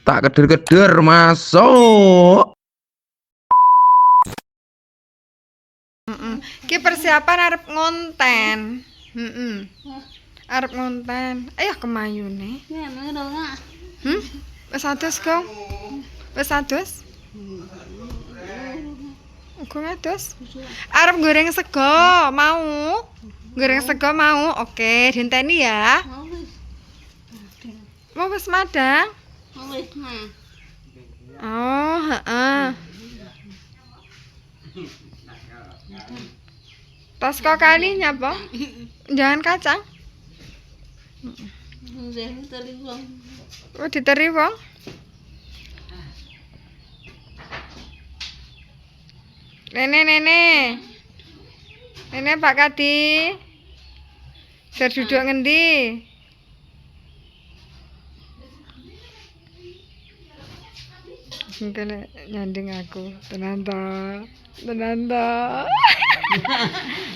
Tak keder-keder masuk. Ki persiapan arep ngonten. Arep ngonten. Ayo kemayune. Wis adus, Gong? Wis adus? Gong adus. Arep goreng sego, mau? Goreng sego mau. Oke, dinteni ya. Mau wis madang? Oh, heeh. Tosko kali nyapa? Jangan kacang. Oh, diteri wong. Nene Pak Kadi. Jar duduk ngendi? Mungkin nyanding aku. Tenan to.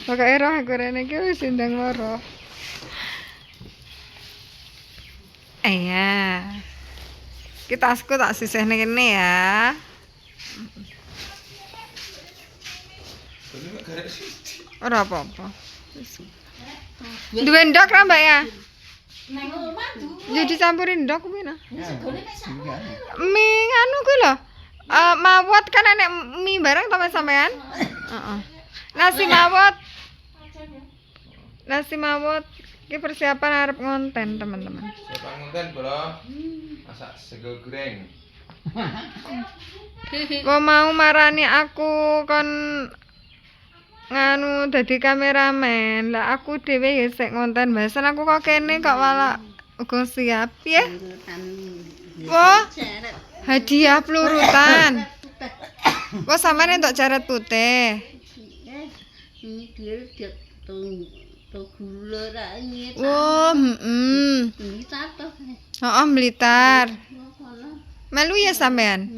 Pokoke roh aku rene iki wis ndang loro. Iya. Ki tasku tak sisihne kene ya. Ora apa-apa. Duwe ndok ra, Mbak ya? Jadi campurin ndok kuwi nah. Mie anu kuwi lho. Mawot kan enek mie bareng to sampean? Heeh. Nasi mawot. Ini persiapan arep ngonten, teman-teman. Siapa ngonten, Bro? Masak sego goreng. Kok mau marani aku kon nganu dadi kameramen. Lah aku dhewe ya sik ngonten bahasan aku kok kene kok malah uga siap ya. Wah, hadiah pelurutan. Wah, sampeyan entuk jaret putih. Wah, Blitar. Melu ya sampean?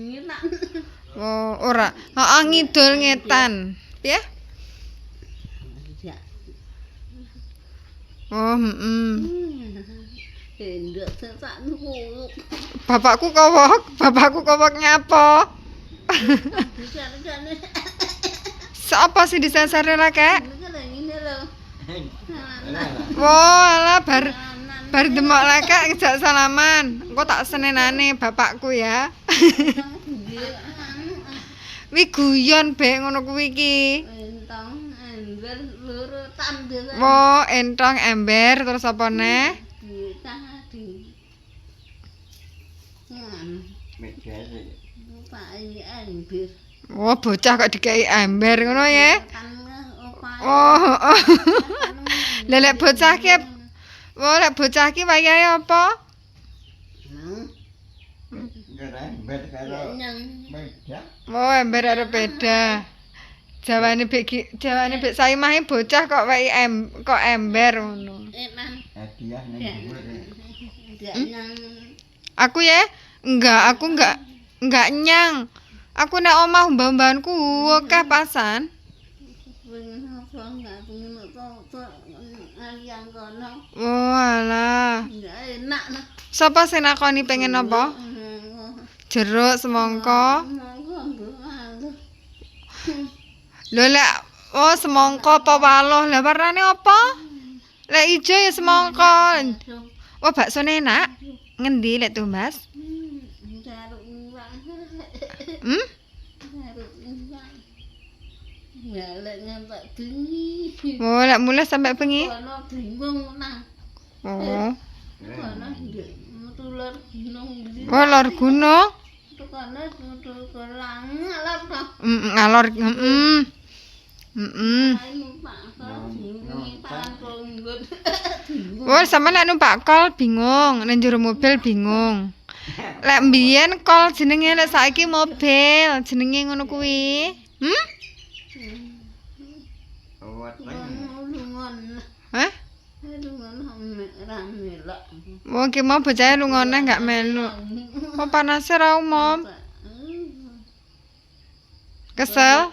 Oh, ora. Ngidul ngetan. Piye? Oh, Bapakku kowok nyapa? Siapa sih disasar lah, Kak? Wah, bar demok lah, Kak, ngejak salaman. Engko tak senenane bapakku ya. Wi guyon bek ngono kuwi iki. Wo, entong ember terus apa neh? Wah, bocah kok dikai ember ngono ya. Oh. Lek bocah ki. Wah, lek bocah ki wayahe apa? Oh, ember karo beda. Jawane bek saimahe bocah kok wae kok ember ngono. Hadiah ning dhuwur. Aku ya? Aku enggak nyang. Aku nek omah mbah-mbahanku akeh pasan. Oh, alah. Sapa sing nakoni pengen apa? Jeruk semangka. Lho lek semangka apa waluh? Lah warnane apa? Lek ijo ya semangka. Oh, baksone enak. Ngendi lek Tumbas? Oh, lek mulai sampai bengi. Oh. Oh, lor gunung. Ngalor. Wah, sama lek numpak kol bingung, nang jero mobil bingung. Lek mbiyen kol jenenge, lek saiki mobil jenenge ngono kuwi. Hah? Wong ki mau bocah lungone enggak melu. Kok panase ra umum. Kesel?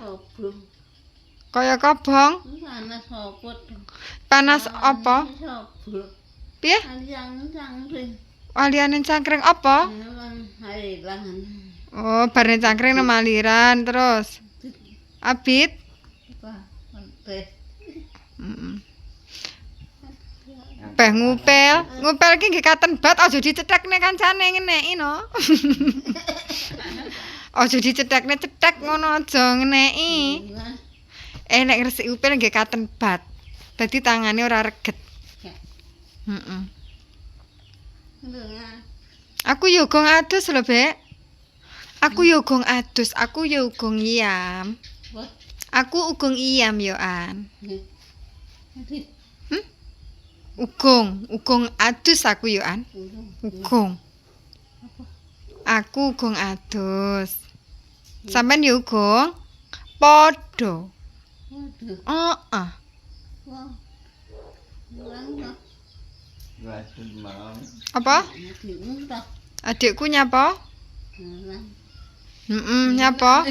Kaya kobong? Panas apa? Piye? Waliane cangkring apa? Oh, bareng cangkring nang aliran terus. Abit. Heeh. Beh ngupel ki nggih katen bat aja dicethekne kancane ngeneki no. Aja dicethekne cethek ngono aja ngeneki. Nek ngresik upil nggih katen bat. Dadi tangane ora reget. Heeh. Aku yo gong adus lho, Bek. Aku yo gong adus, aku yo gong iyam. Aku ugong iyam yo an. Ugong adus aku yo an. Ugong. Aku ugong adus. Sampeyan yo ugong padha. Heeh. Waduh mau. Apa? Adikku nyapa? Nyapa?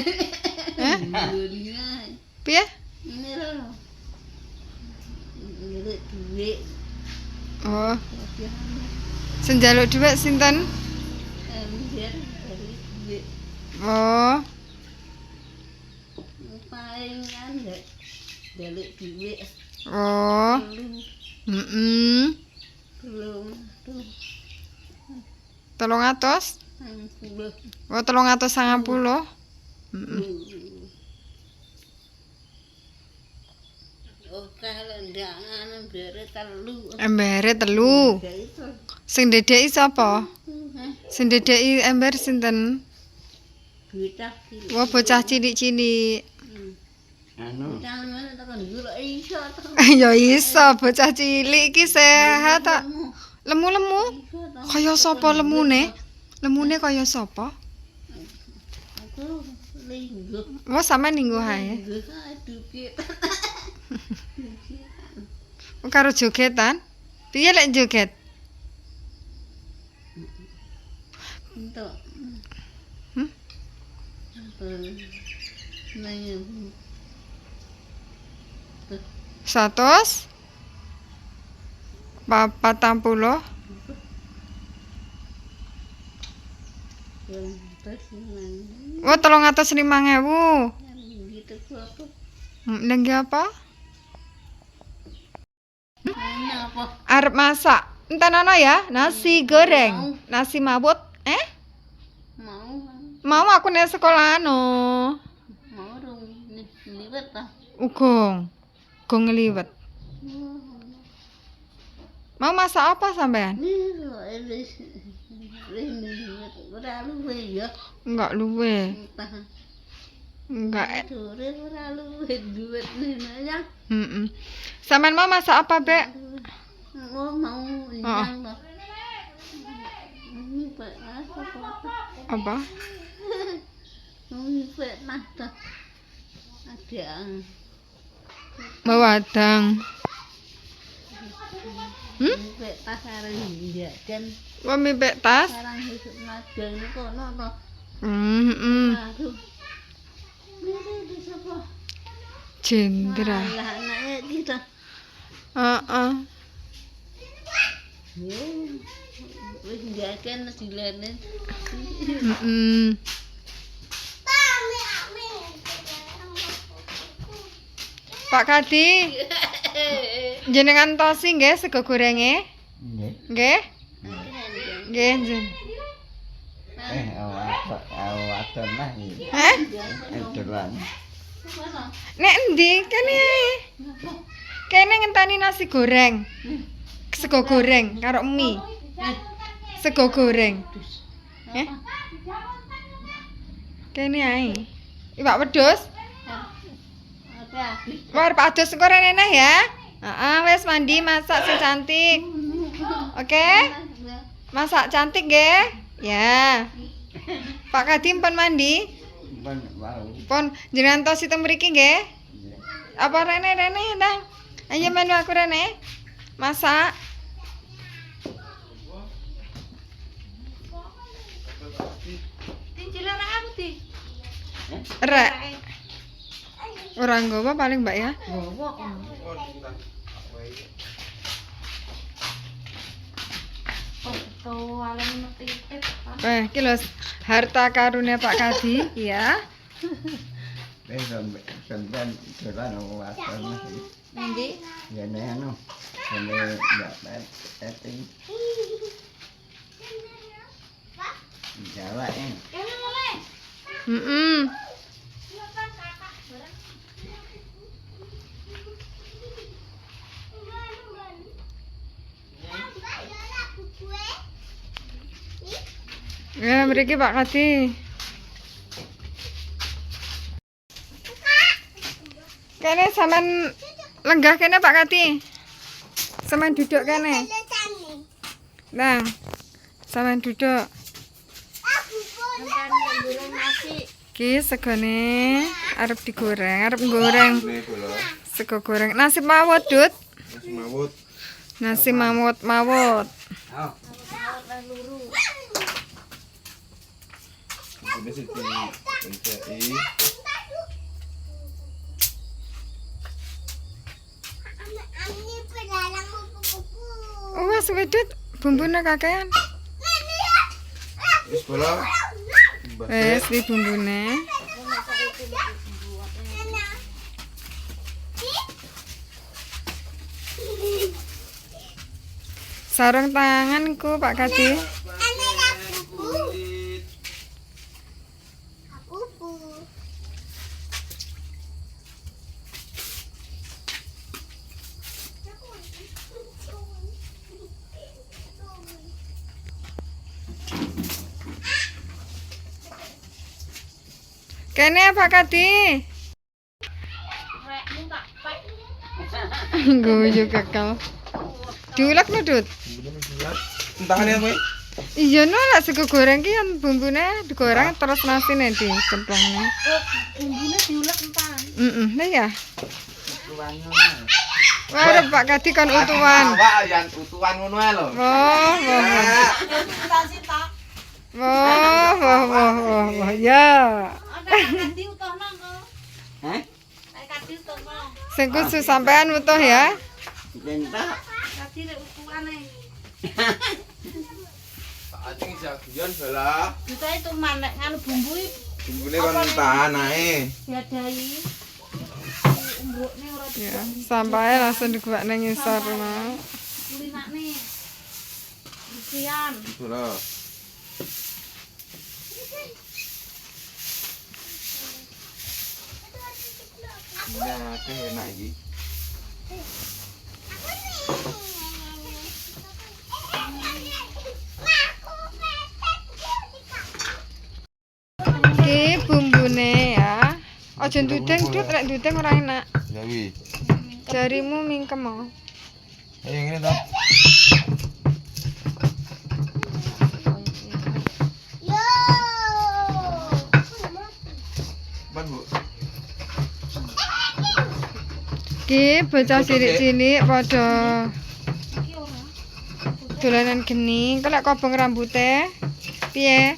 Piye? Oh. Sing njaluk dhuwit sinten? Oh. Oh. Heeh. 300? Oh, 390. Heeh. Embere telu. Sing ndedeki sapa? Sing ndedeki ember sinten? Wah, bocah cilik-cilik. Anu. Ya iso, bocah cilik iki sehat tak. Lemu-lemu. Kaya sapa lemune? Lemune kaya sapa? Wah, sampean lingguh ae. Karo jogetan? Piye lek joget? Hmm? 100? 40? Wah, 305.000. Lagi apa? Arep masak. Enten ana ya, nasi goreng, nasi mabut. Mau aku nek sekolah anu. Ugong ngeliwet. Mau masak apa sampean? Enggak luwe. Enggak. Sampean mau masak apa, Bek? Apa? Bawa adang. Wah, mipek tas? Jendra. Heeh. Pak Kadi, jenengan tosi nggih sego gorenge? Nggih. Nggih, jen. Wadon lah iki. Edolan. Nek endi kene ae? Kene ngenteni nasi goreng. Sego goreng karo mie. Sego goreng. Kene ae. Iwak wedhus? War Pak Adus engko rene ya. Heeh, wis mandi masak sing cantik. Oke? Masak cantik nggih? Ya. Pak Kadim pun mandi? Pun wau. Pun jenengan tos itu mriki nggih? Apa rene Dang? Ayo menu aku rene. Masak. Tinjil ora aku di. Rek. Ora nggawa paling Mbak ya. Nggawa. Iki lho harta karunnya Pak Kadi ya. Wis sampean dolan wadon mah. Nanti Ya nek anu. Sampe ndak petting. Jawa Ya, mriki Pak Kadi. Kene sampean lenggah kene Pak Kadi. Sampean duduk kene. Nah, sampean duduk. Ki segone arep digoreng, arep goreng. Sego goreng. Nasi mawut, Dut. Nasi mawut. Ini sih pencet. Oh, wes wedut bumbune kakean. Wis bola. Wes di bumbune. Sarung tanganku Pak Kadi. Kene Pak Kadi. Guyu kekal. Diulek no, Dut. Entahane kowe. Iya no, lek sego goreng ki kan bumbune digoreng terus nasine dicemplungne. Bumbune diulek entan. Nah ya. Wah, Pak Kadi kan utuhan. Awak yang utuhan ngono ae lho. Wah, ya. Kadi utohno kok. Hah? Kadi utohno. Sing khusus sampean utuh ya. Cinta. Kadi lek ukuane. Ajeng jagian bala. Ditae tuman nek nganu bumbu Bumbune kon tahan ae. diadahi. Umbukne ora Ya, sampai langsung digawak nang ngisor no. kulinakne. Isian. Bola. Nah, enak iki. Iki bumbune ya. Aja ndudeng, Dut, rek ndudeng ora enak. Ya wi. Jarimu mingkem mau. Ayo ngene to. Ban, Bu. Iki bocah cilik-cilik padha dolanan geni. Kok lek kobong rambute piye?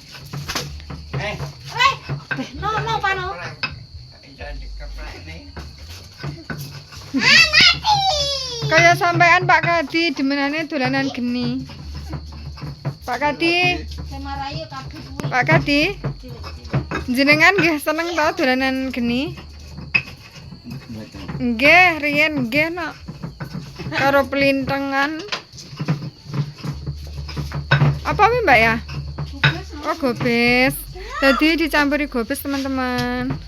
No pano. Kaya sampean Pak Kadi demenane dolanan geni. Pak Kadi, Saya marahi kabeh kuwi. Pak Kadi, jenengan nggih seneng to dolanan geni? Nggih, riyen nggih nok. Karo pelintengan. Apa wi Mbak ya? Oh, gobes. Jadi dicampuri gobes, teman-teman.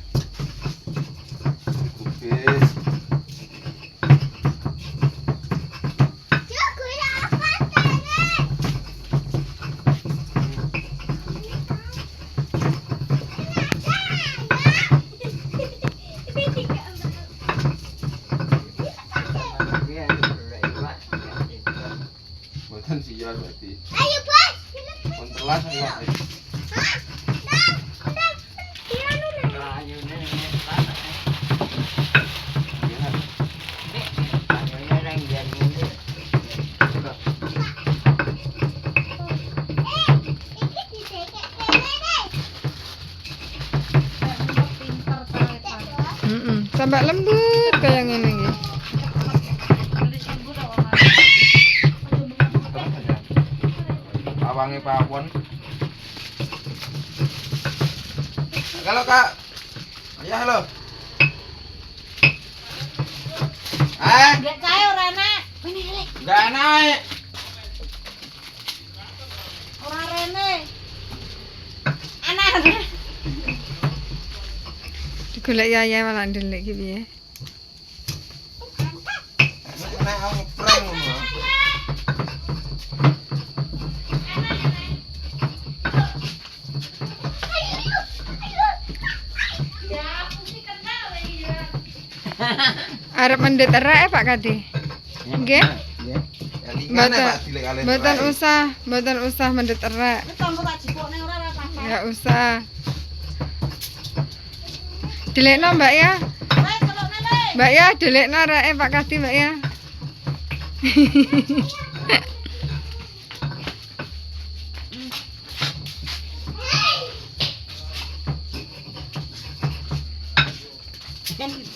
Kubis. Boten sial berarti. Ayo, Bos. Kontrolas iwak. Sampai lembut kayak ngene iki. Apa bawange pawon. Kalau Kak. Ya halo. Gak cair ora enak. Ini rek. Enggak naik. Ora rene. Anak. Digolek yaya malah ndelik iki piye. Nek aku prank ngono. Arep mendhet erek Pak Kadi. Nggih. Nggih. Ya lingane Mboten- Pak dilek kalian. Mboten usah mendhet erek. Wis tonggo tak jipokne ora apa-apa. Enggak usah. Dilekno Mbak ya. Wes telokne le. Mbak ya, dilekno ereke Pak Kadi Mbak ya.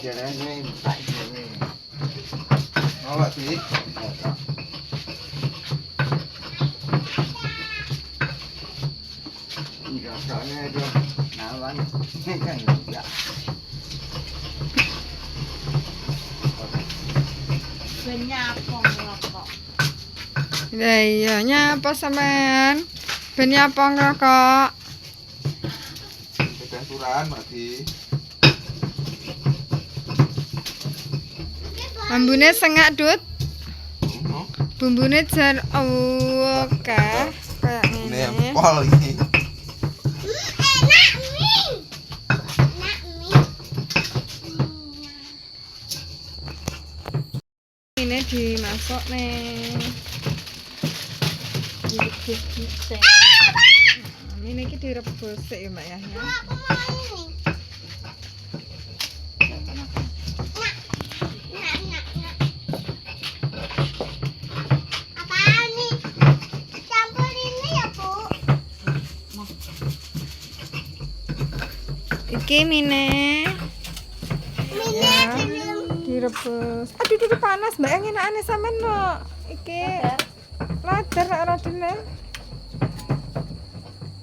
Jarane Pak Jene. Mau Pak Di. Iya, soalnya itu nawan kan enggak. Ben nyapong rokok. Lah iya nyapa sampean? Ben nyapa ngrokok? Sudah turan Pak Di. Ambune sengak Dut. Oh, Bumbune jan akeh kayak ini ngene. pol iki. Ini dimasuk nih. Direbus. Ini iki direbus sik ya Mbak ya. Iki mine. Ya, direbus. Aduh panas Mbak yang enakane sampean no. Iki ladar ora dene.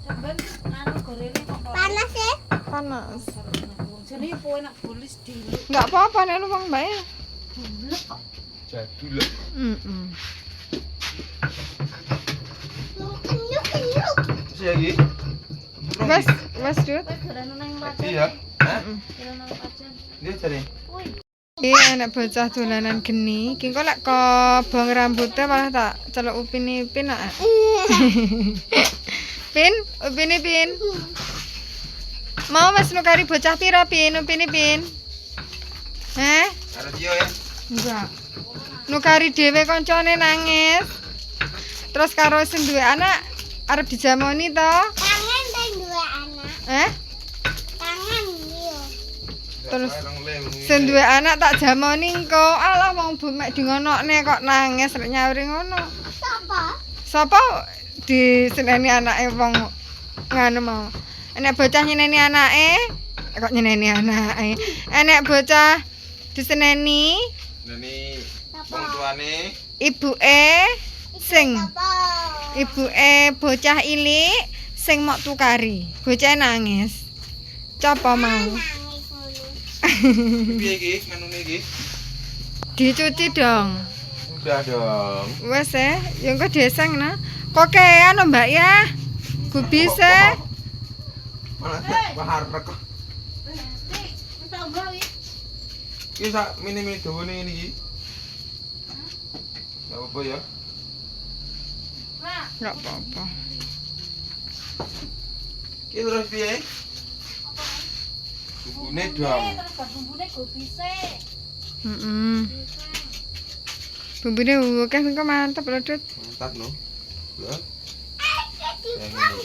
Sampeyan anu gorene kok Panas ya? Panas. Jadi po enak bolis dulu. Enggak apa-apa nek luwang Mbak ya. Jadul. Heeh. Wis ya iki. Wes Dut. Wes dorane nang Lagi ya. Hah? Dorane nang pacar. Dia cari. Iki anak bocah dolanan geni, iki kok lek kobong rambutnya malah tak celuk upin-ipin nak. Pin, upin-ipin. Mau wis nukari bocah pira Pin, upin-ipin? Karo dia ya. Enggak. Nukari dhewe koncone nangis. Terus karo sing duwe anak arep dijamoni to? Tangan dan dua anak. Tangan dia. Terus sing duwe anak tak jamoni engko. Alah wong mek di ngonokne kok nangis rek nyawuri ngono. Siapa? Sapa diseneni anake wong nganu mau. Enek bocah nyeneni anake, kok nyeneni anake. Enek bocah diseneni Nani wong tuane ibuke sing Siapa? ibuke bocah ilik sing mok tukari. Bocah nangis. Coba mau. Nangis mulu. piye iki menune iki? Dicuci dong. Udah dong. Wes ya engko deseng nah. Kok kean lho Mbak ya? Gubis e. Malah bahar kok. Minta obrol iki. Iki sak mini-mini dawane ngene iki. Enggak apa-apa ya. Nah, Enggak apa-apa. Iki terus piye? Bubune dong. terus bar bumbune go bise. Heeh. Bumbune akeh engko mantep lho Dut. Mantap no. Lho. Dibuang